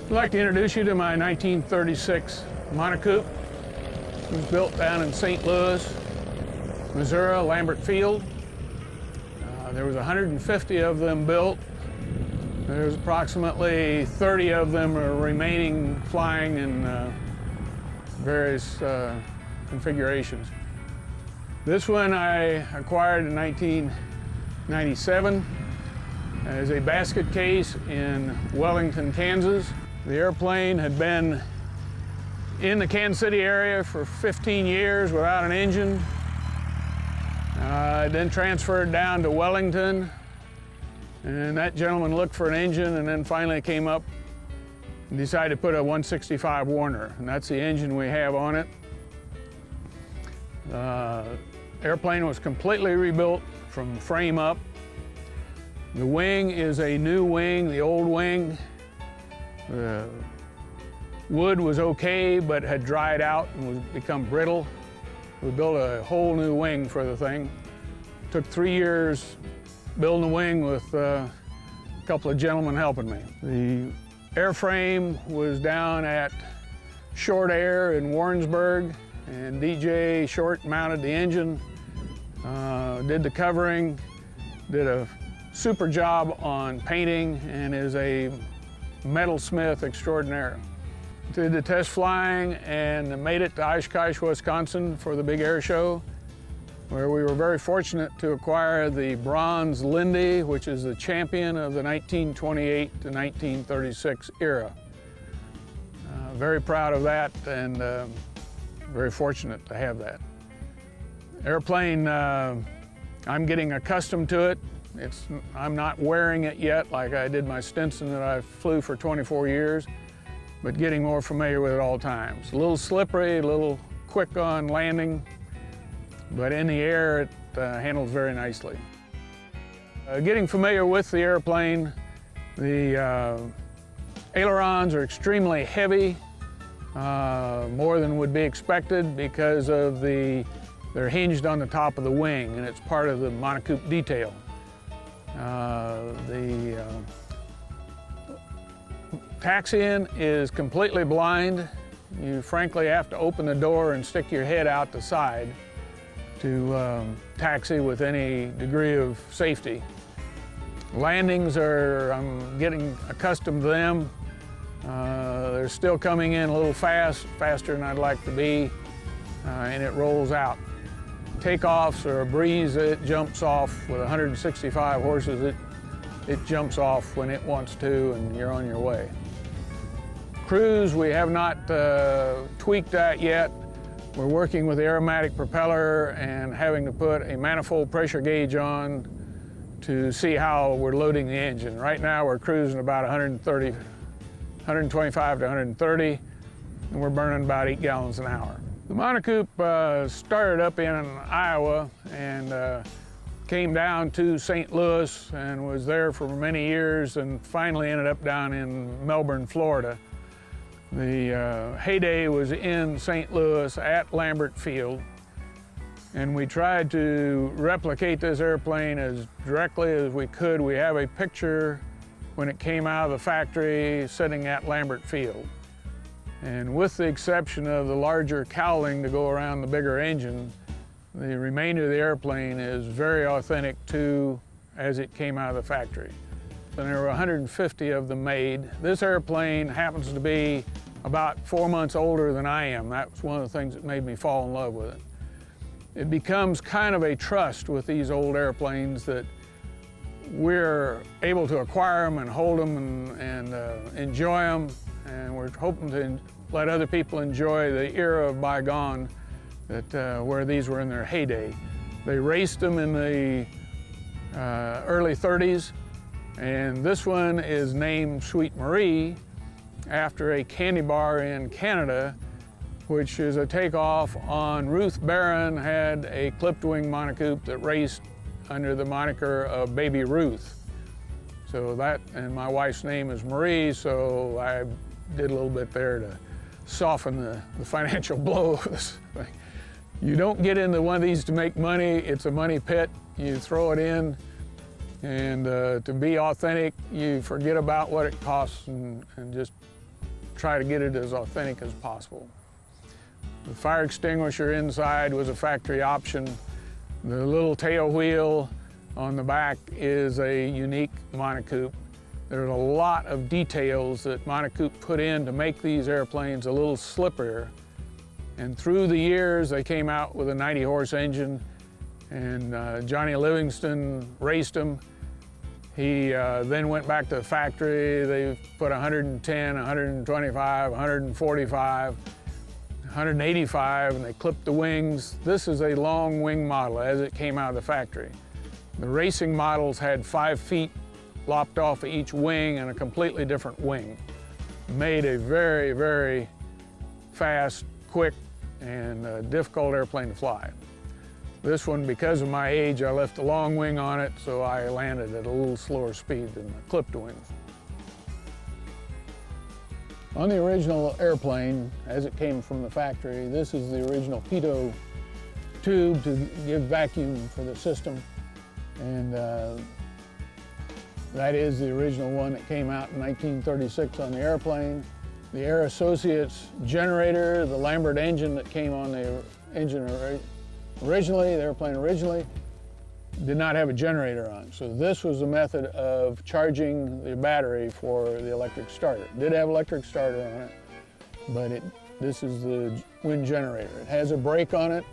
I'd like to introduce you to my 1936 Monocoupe. It was built down in St. Louis, Missouri, Lambert Field. There was 150 of them built. There's approximately 30 of them are remaining flying in various configurations. This one I acquired in 1997 as a basket case in Wellington, Kansas. The airplane had been in the Kansas City area for 15 years without an engine. Then transferred down to Wellington, and that gentleman looked for an engine and then finally came up and decided to put a 165 Warner, and that's the engine we have on it. Airplane was completely rebuilt from frame up. The wing is a new wing. The old wing, the wood was okay, but had dried out and was become brittle. We built a whole new wing for the thing. Took 3 years building the wing with a couple of gentlemen helping me. The airframe was down at Short Air in Warrensburg, and DJ Short mounted the engine, did the covering, did a super job on painting, and is a metalsmith extraordinaire. Did the test flying and made it to Oshkosh, Wisconsin for the big air show, where we were very fortunate to acquire the bronze Lindy, which is the champion of the 1928 to 1936 era. Very proud of that, and very fortunate to have that. Airplane, I'm getting accustomed to it. I'm not wearing it yet like I did my Stinson that I flew for 24 years, but getting more familiar with it all times. A little slippery, a little quick on landing, but in the air it handles very nicely. Getting familiar with the airplane, the ailerons are extremely heavy, more than would be expected because of they're hinged on the top of the wing, and it's part of the Monocoupe detail. The taxiing is completely blind. You frankly have to open the door and stick your head out the side to taxi with any degree of safety. Landings I'm getting accustomed to them. They're still coming in a little faster than I'd like to be, and it rolls out. Takeoffs are a breeze. It jumps off with 165 horses. It jumps off when it wants to, and you're on your way. Cruise, we have not tweaked that yet. We're working with the aromatic propeller and having to put a manifold pressure gauge on to see how we're loading the engine. Right now we're cruising about 125 to 130, and we're burning about 8 gallons an hour. The Monocoupe started up in Iowa and came down to St. Louis and was there for many years, and finally ended up down in Melbourne, Florida. The heyday was in St. Louis at Lambert Field, and we tried to replicate this airplane as directly as we could. We have a picture when it came out of the factory sitting at Lambert Field. And with the exception of the larger cowling to go around the bigger engine, the remainder of the airplane is very authentic to as it came out of the factory. And there were 150 of them made. This airplane happens to be about 4 months older than I am. That was one of the things that made me fall in love with it. It becomes kind of a trust with these old airplanes that we're able to acquire them and hold them and enjoy them. And we're hoping to let other people enjoy the era of bygone that where these were in their heyday. They raced them in the early 30s, and this one is named Sweet Marie after a candy bar in Canada, which is a takeoff on Ruth Barron had a clipped wing Monocoupe that raced under the moniker of Baby Ruth. So that, and my wife's name is Marie, so I did a little bit there to soften the financial blow of this thing. You don't get into one of these to make money. It's a money pit. You throw it in, and to be authentic, you forget about what it costs and just try to get it as authentic as possible. The fire extinguisher inside was a factory option. The little tail wheel on the back is a unique Monocoupe. There's a lot of details that Monocoupe put in to make these airplanes a little slipperier. And through the years, they came out with a 90-horse engine, and Johnny Livingston raced them. He then went back to the factory. They put 110, 125, 145, 185, and they clipped the wings. This is a long wing model as it came out of the factory. The racing models had 5 feet lopped off of each wing and a completely different wing. Made a very, very fast, quick, and difficult airplane to fly. This one, because of my age, I left the long wing on it, so I landed at a little slower speed than the clipped wings. On the original airplane, as it came from the factory, this is the original pitot tube to give vacuum for the system. And that is the original one that came out in 1936 on the airplane. The Air Associates generator, the Lambert engine that came on the engine originally, the airplane originally, did not have a generator on. So this was the method of charging the battery for the electric starter. It did have electric starter on it, but this is the wind generator. It has a brake on it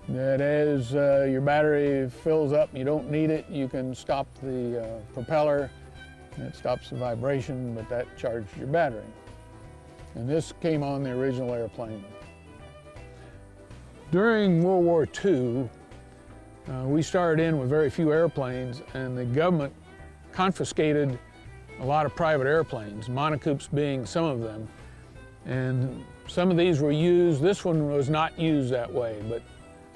that as your battery fills up, you don't need it, you can stop the propeller, and it stops the vibration, but that charges your battery. And this came on the original airplane. During World War II, we started in with very few airplanes, and the government confiscated a lot of private airplanes, Monocoupes being some of them. And some of these were used. This one was not used that way, but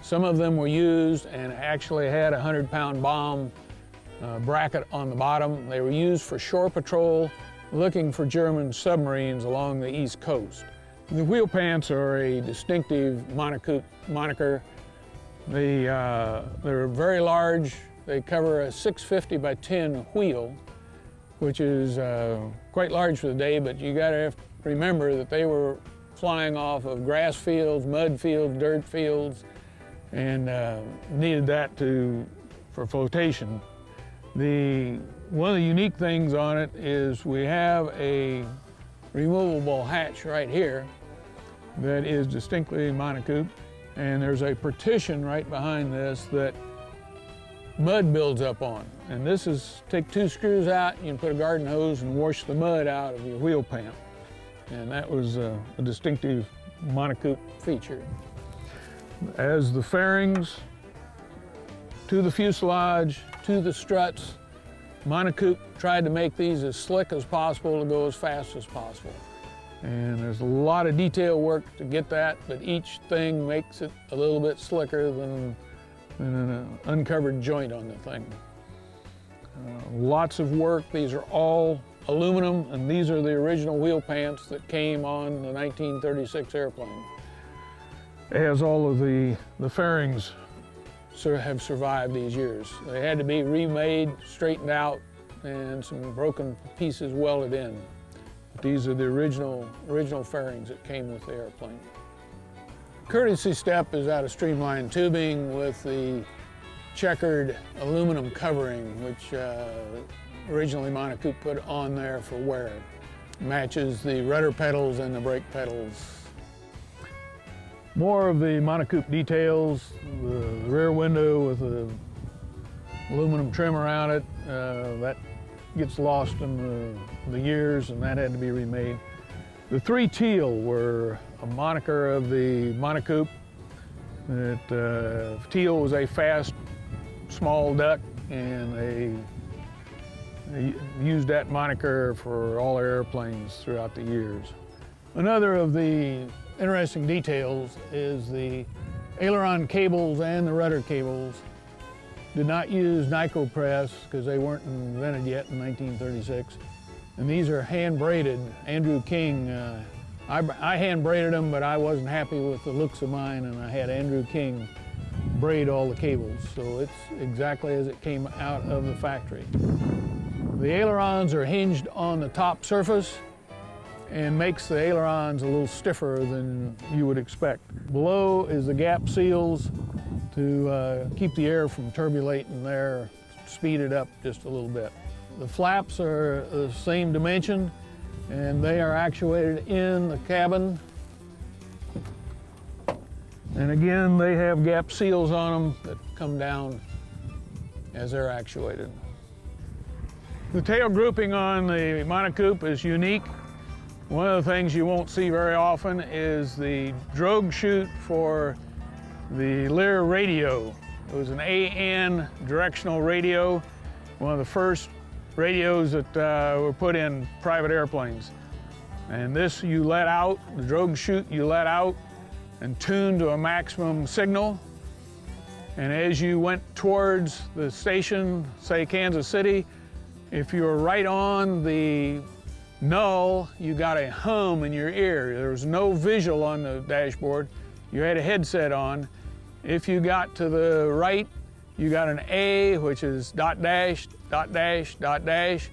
some of them were used and actually had a 100-pound bomb bracket on the bottom. They were used for shore patrol, looking for German submarines along the East Coast. The wheel pants are a distinctive Monocoupe moniker. They're very large. They cover a 650 by 10 wheel, which is quite large for the day, but you gotta remember that they were flying off of grass fields, mud fields, dirt fields, and needed that for flotation. One of the unique things on it is we have a removable hatch right here that is distinctly Monocoupe, and there's a partition right behind this that mud builds up on. And this is, take 2 screws out, you can put a garden hose and wash the mud out of your wheel pan. And that was a distinctive Monocoupe feature. As the fairings to the fuselage, to the struts, Monocoupe tried to make these as slick as possible to go as fast as possible. And there's a lot of detail work to get that, but each thing makes it a little bit slicker than an uncovered joint on the thing. Lots of work. These are all aluminum, and these are the original wheel pants that came on the 1936 airplane. As all of the fairings have survived these years. They had to be remade, straightened out, and some broken pieces welded in. But these are the original fairings that came with the airplane. Courtesy step is out of streamlined tubing with the checkered aluminum covering, which originally Monocoupe put on there for wear. Matches the rudder pedals and the brake pedals. More of the Monocoupe details, the rear window with the aluminum trim around it, that gets lost in the years, and that had to be remade. The 3 teal were a moniker of the Monocoupe. Teal was a fast, small duck, and they used that moniker for all their airplanes throughout the years. Another of the interesting details is the aileron cables and the rudder cables did not use Nyco press because they weren't invented yet in 1936. And these are hand braided. Andrew King, I hand braided them, but I wasn't happy with the looks of mine, and I had Andrew King braid all the cables. So it's exactly as it came out of the factory. The ailerons are hinged on the top surface, and makes the ailerons a little stiffer than you would expect. Below is the gap seals to keep the air from turbulating there, speed it up just a little bit. The flaps are the same dimension, and they are actuated in the cabin. And again, they have gap seals on them that come down as they're actuated. The tail grouping on the Monocoupe is unique. One of the things you won't see very often is the drogue chute for the Lear radio. It was an AN directional radio, one of the first radios that were put in private airplanes. And this you let out, the drogue chute you let out and tuned to a maximum signal. And as you went towards the station, say Kansas City, if you were right on the null, you got a hum in your ear. There was no visual on the dashboard. You had a headset on. If you got to the right, you got an A, which is dot dash, dot dash, dot dash.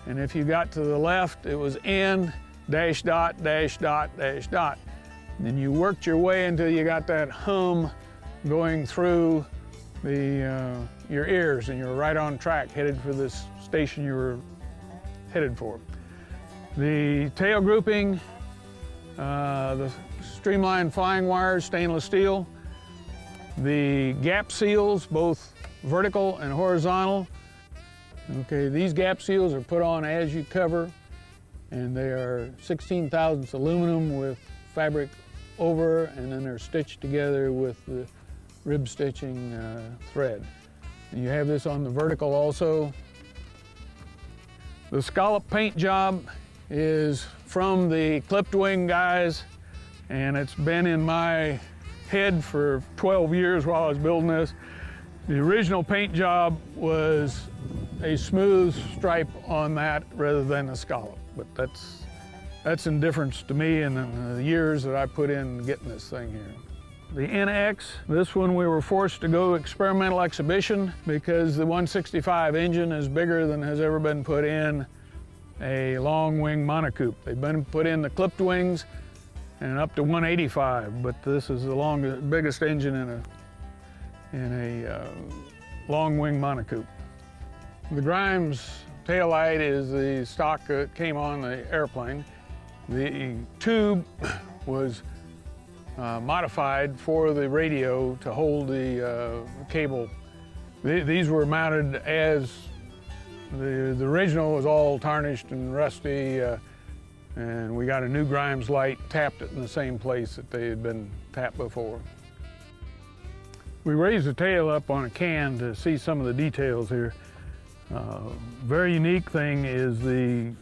And if you got to the left, it was N, dash dot, dash dot, dash dot. And you worked your way until you got that hum going through your ears, and you're right on track, headed for this station you were headed for. The tail grouping, the streamlined flying wires, stainless steel. The gap seals, both vertical and horizontal. Okay, these gap seals are put on as you cover, and they are 16 thousandths aluminum with fabric over, and then they're stitched together with the rib stitching thread. And you have this on the vertical also. The scallop paint job is from the clipped wing guys, and it's been in my head for 12 years while I was building this. The original paint job was a smooth stripe on that rather than a scallop, but that's indifference to me and the years that I put in getting this thing here. The NX, this one we were forced to go experimental exhibition because the 165 engine is bigger than has ever been put in a long wing monocoupe. They've been put in the clipped wings and up to 185, but this is the biggest engine in a long wing monocoupe. The Grimes taillight is the stock that came on the airplane. The tube was modified for the radio to hold the cable. These were mounted as the original was all tarnished and rusty, and we got a new Grimes light, tapped it in the same place that they had been tapped before. We raised the tail up on a can to see some of the details here. Very unique thing is the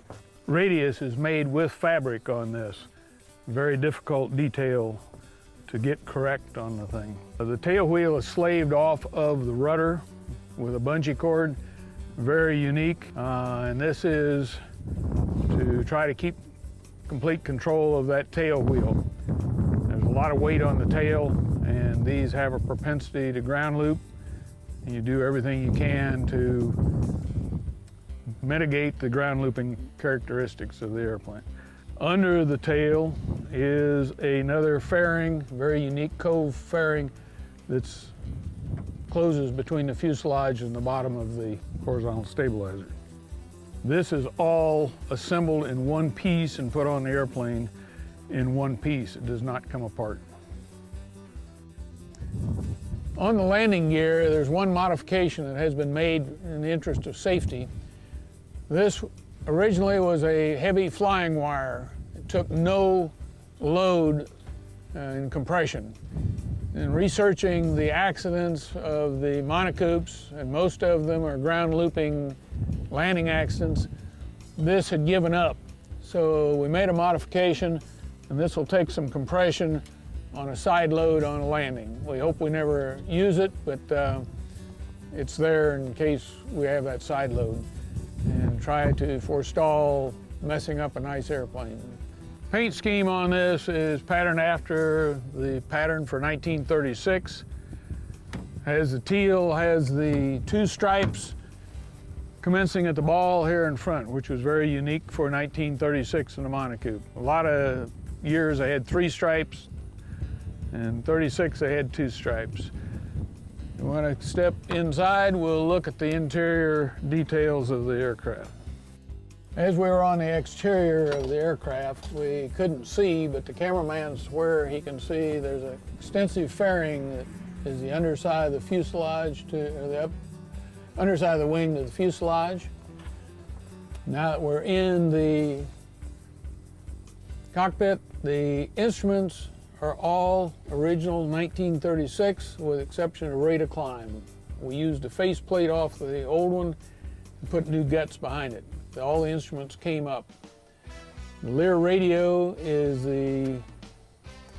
radius is made with fabric on this. Very difficult detail to get correct on the thing. The tail wheel is slaved off of the rudder with a bungee cord. Very unique, and this is to try to keep complete control of that tail wheel. There's a lot of weight on the tail, and these have a propensity to ground loop, and you do everything you can to mitigate the ground looping characteristics of the airplane. Under the tail is another fairing, very unique cove fairing that closes between the fuselage and the bottom of the horizontal stabilizer. This is all assembled in one piece and put on the airplane in one piece. It does not come apart. On the landing gear, there's one modification that has been made in the interest of safety. This originally was a heavy flying wire. It took no load in compression. In researching the accidents of the monocoupes, and most of them are ground looping landing accidents, this had given up. So we made a modification, and this will take some compression on a side load on a landing. We hope we never use it, but it's there in case we have that side load, and try to forestall messing up a nice airplane. Paint scheme on this is patterned after the pattern for 1936. Has the teal, has the two stripes commencing at the ball here in front, which was very unique for 1936 in the Monocoupe. A lot of years they had 3 stripes, and 36 they had 2 stripes. You want to step inside, we'll look at the interior details of the aircraft. As we were on the exterior of the aircraft, we couldn't see, but the cameraman swear he can see there's an extensive fairing that is the underside of the fuselage underside of the wing to the fuselage. Now that we're in the cockpit, the instruments are all original 1936 with the exception of rate of climb. We used a faceplate off the old one and put new guts behind it. All the instruments came up. The Lear radio is the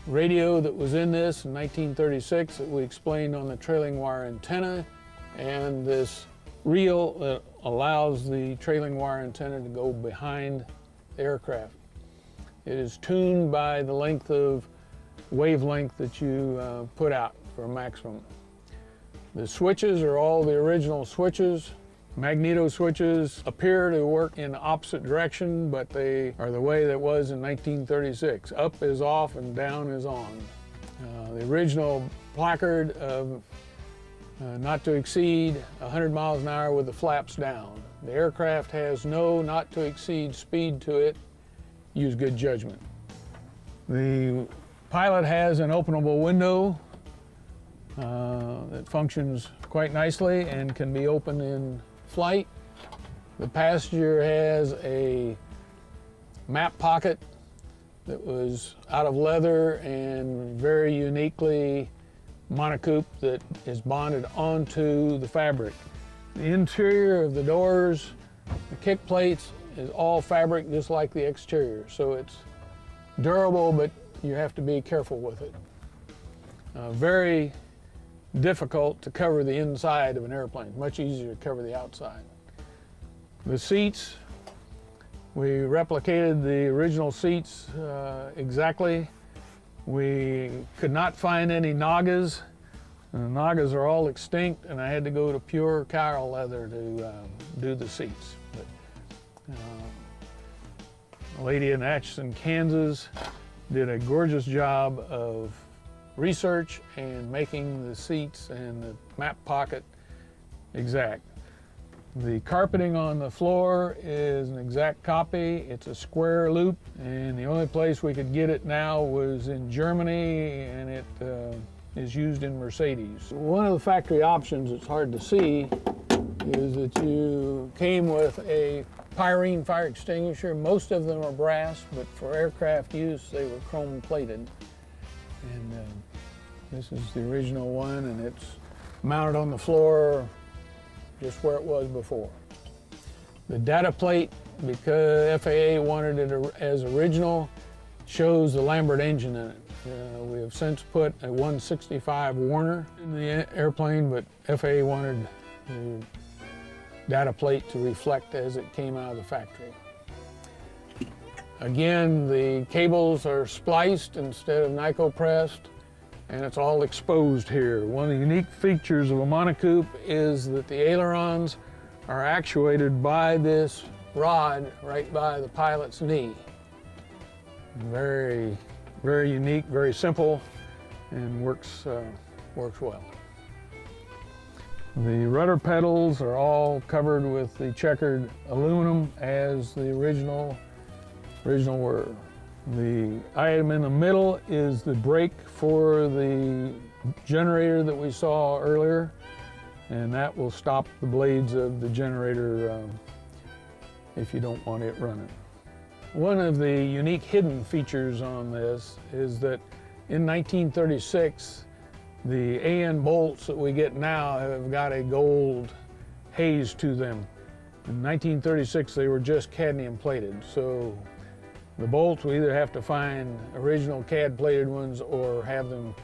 radio that was in this in 1936 that we explained on the trailing wire antenna, and this reel that allows the trailing wire antenna to go behind the aircraft. It is tuned by the length of wavelength that you put out for a maximum. The switches are all the original switches. Magneto switches appear to work in the opposite direction, but they are the way that was in 1936. Up is off and down is on. The original placard of not to exceed 100 miles an hour with the flaps down. The aircraft has no not to exceed speed to it. Use good judgment. The pilot has an openable window that functions quite nicely and can be opened in flight. The passenger has a map pocket that was out of leather and very uniquely Monocoupe that is bonded onto the fabric. The interior of the doors, the kick plates, is all fabric just like the exterior. So it's durable, but you have to be careful with it. Very difficult to cover the inside of an airplane, much easier to cover the outside. The seats, we replicated the original seats exactly. We could not find any Nagas. The Nagas are all extinct, and I had to go to pure cow leather to do the seats. But, a lady in Atchison, Kansas did a gorgeous job of research and making the seats and the map pocket exact. The carpeting on the floor is an exact copy. It's a square loop, and the only place we could get it now was in Germany, and it is used in Mercedes. One of the factory options that's hard to see is that you came with a pyrene fire extinguisher. Most of them are brass, but for aircraft use they were chrome plated. And this is the original one, and it's mounted on the floor just where it was before. The data plate, because FAA wanted it as original, shows the Lambert engine in it. We have since put a 165 Warner in the airplane, but FAA wanted the data plate to reflect as it came out of the factory. Again, the cables are spliced instead of Nico pressed, and it's all exposed here. One of the unique features of a Monocoupe is that the ailerons are actuated by this rod right by the pilot's knee. Very, very unique, very simple, and works well. The rudder pedals are all covered with the checkered aluminum as the original were. The item in the middle is the brake for the generator that we saw earlier, and that will stop the blades of the generator if you don't want it running. One of the unique hidden features on this is that in 1936, the AN bolts that we get now have got a gold haze to them. In 1936, they were just cadmium plated, so the bolts, we either have to find original CAD plated ones or have them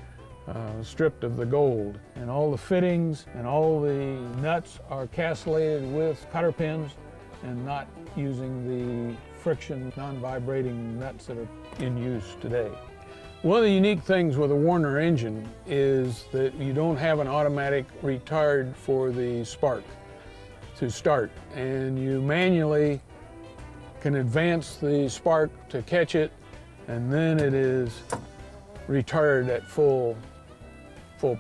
stripped of the gold. And all the fittings and all the nuts are castellated with cotter pins and not using the friction, non-vibrating nuts that are in use today. One of the unique things with a Warner engine is that you don't have an automatic retard for the spark. to start, and you manually can advance the spark to catch it, and then it is retarded at full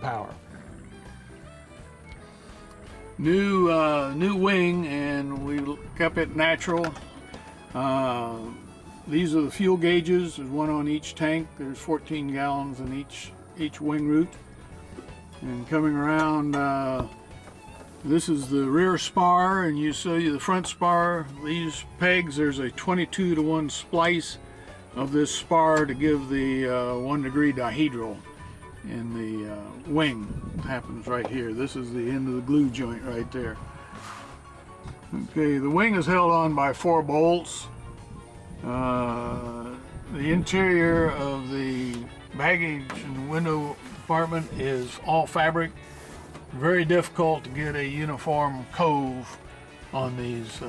power. New wing, and we kept it natural. These are the fuel gauges. There's one on each tank. There's 14 gallons in each wing root. And coming around, this is the rear spar, and you see the front spar. These pegs, there's a 22-to-1 splice of this spar to give the 1-degree dihedral in the wing. It happens right here. This is the end of the glue joint right there. Okay, the wing is held on by 4 bolts. The interior of the baggage and window compartment is all fabric. Very difficult to get a uniform cove on these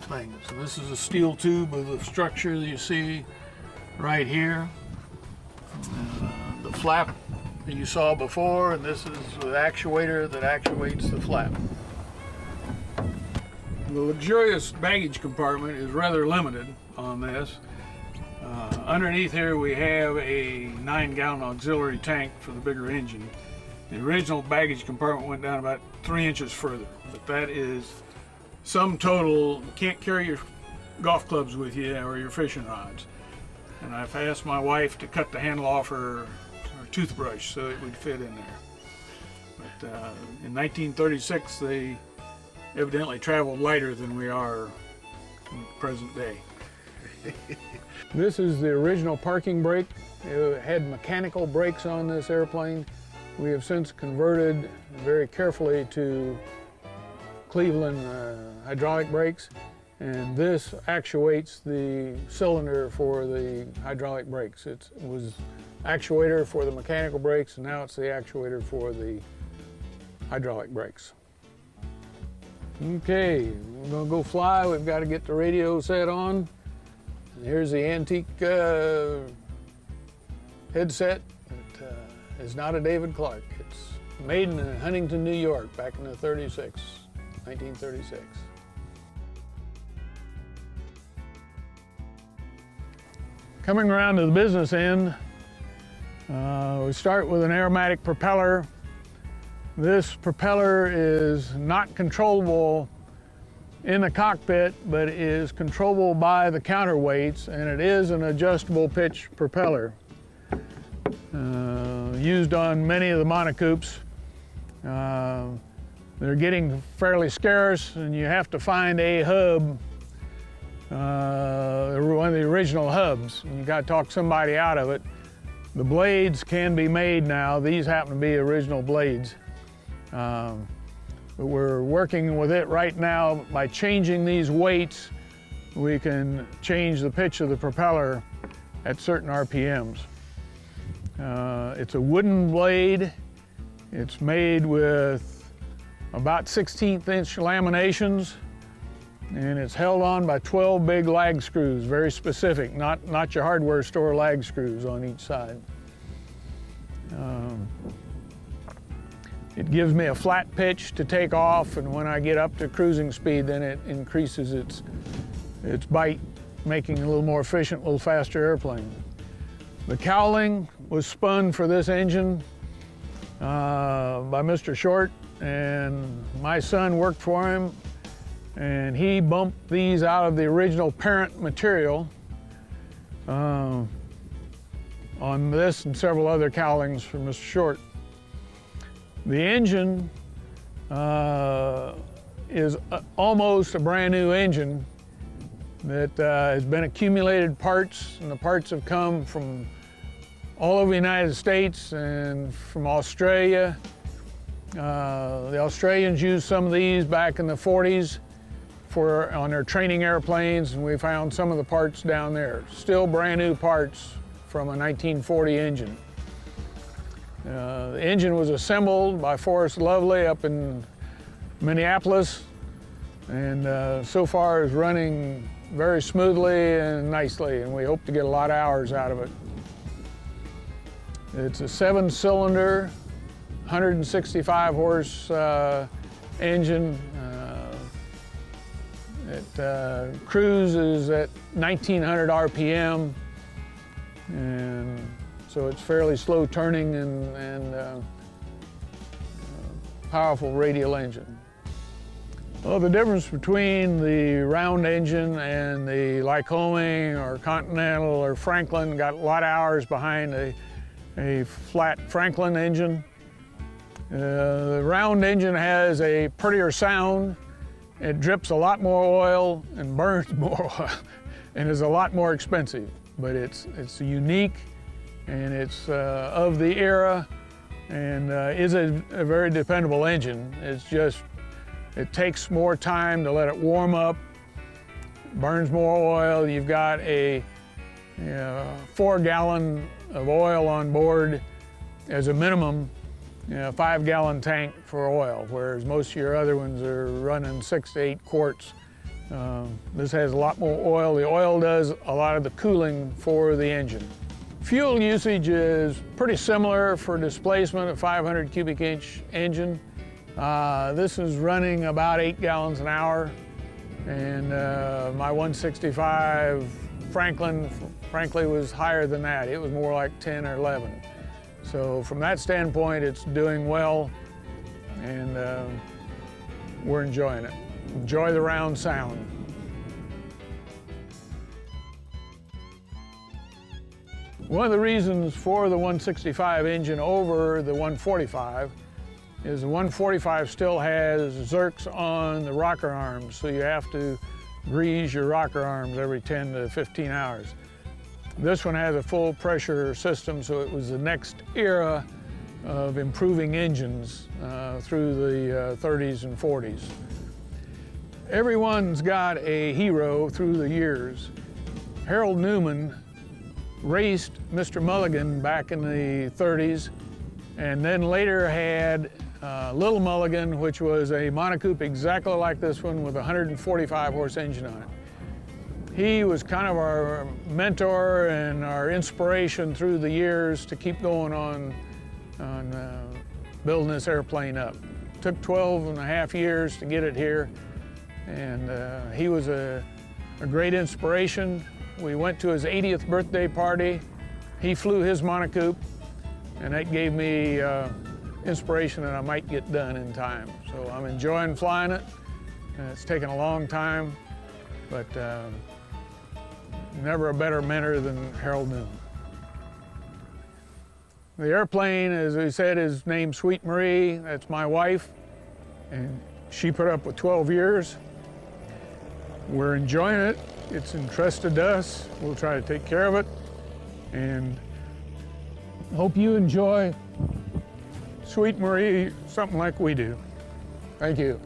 things. And this is a steel tube of the structure that you see right here. The flap that you saw before, and this is the actuator that actuates the flap. The luxurious baggage compartment is rather limited on this. Underneath here we have a 9-gallon auxiliary tank for the bigger engine. The original baggage compartment went down about 3 inches further, but that is sum total. You can't carry your golf clubs with you or your fishing rods. And I've asked my wife to cut the handle off her toothbrush so it would fit in there. But in 1936 they evidently traveled lighter than we are in the present day. This is the original parking brake. It had mechanical brakes on this airplane. We have since converted very carefully to Cleveland hydraulic brakes, and this actuates the cylinder for the hydraulic brakes. It was actuator for the mechanical brakes, and now it's the actuator for the hydraulic brakes. Okay, we're gonna go fly. We've got to get the radio set on. And here's the antique headset. It is not a David Clark. It's made in Huntington, New York, back in the 1936. Coming around to the business end, we start with an aromatic propeller. This propeller is not controllable in the cockpit, but is controllable by the counterweights, and it is an adjustable pitch propeller. Used on many of the monocoupes. They're getting fairly scarce, and you have to find a hub, one of the original hubs. You got to talk somebody out of it. The blades can be made now. These happen to be original blades. But we're working with it right now. By changing these weights, we can change the pitch of the propeller at certain RPMs. It's a wooden blade. It's made with about 1/16 inch laminations, and it's held on by 12 big lag screws, very specific, not your hardware store lag screws on each side. It gives me a flat pitch to take off, and when I get up to cruising speed, then it increases its bite, making it a little more efficient, a little faster airplane. The cowling was spun for this engine by Mr. Short, and my son worked for him, and he bumped these out of the original parent material on this and several other cowlings for Mr. Short. The engine is almost a brand new engine that has been accumulated parts, and the parts have come from all over the United States and from Australia. The Australians used some of these back in the 40s on their training airplanes, and we found some of the parts down there. Still brand new parts from a 1940 engine. The engine was assembled by Forrest Lovely up in Minneapolis, and so far is running very smoothly and nicely, and we hope to get a lot of hours out of it. It's a 7-cylinder, 165 horse engine, It cruises at 1900 RPM, and so it's fairly slow turning and powerful radial engine. Well, the difference between the round engine and the Lycoming or Continental or Franklin got a lot of hours behind a flat Franklin engine. The round engine has a prettier sound. It drips a lot more oil and burns more oil and is a lot more expensive. But it's unique, and it's of the era, and is a very dependable engine. It's just, it takes more time to let it warm up, burns more oil. You've got a 4 gallon of oil on board as a minimum, 5 gallon tank for oil, whereas most of your other ones are running 6 to 8 quarts. This has a lot more oil. The oil does a lot of the cooling for the engine. Fuel usage is pretty similar for displacement of 500 cubic inch engine. This is running about 8 gallons an hour, and my 165 Franklin, frankly, was higher than that. It was more like 10 or 11. So from that standpoint, it's doing well, and we're enjoying it. Enjoy the round sound. One of the reasons for the 165 engine over the 145 is the 145 still has Zerks on the rocker arms, so you have to grease your rocker arms every 10 to 15 hours. This one has a full pressure system, so it was the next era of improving engines through the 30s and 40s. Everyone's got a hero through the years. Harold Newman raced Mr. Mulligan back in the 30s, and then later had Little Mulligan, which was a Monocoupe exactly like this one with a 145 horse engine on it. He was kind of our mentor and our inspiration through the years to keep going on building this airplane up. It took 12 and a half years to get it here, and he was a great inspiration. We went to his 80th birthday party. He flew his Monocoupe, and that gave me inspiration that I might get done in time. So I'm enjoying flying it. It's taken a long time, but never a better mentor than Harold Newman. The airplane, as we said, is named Sweet Marie. That's my wife, and she put up with 12 years. We're enjoying it. It's entrusted to us. We'll try to take care of it, and hope you enjoy Sweet Marie something like we do. Thank you.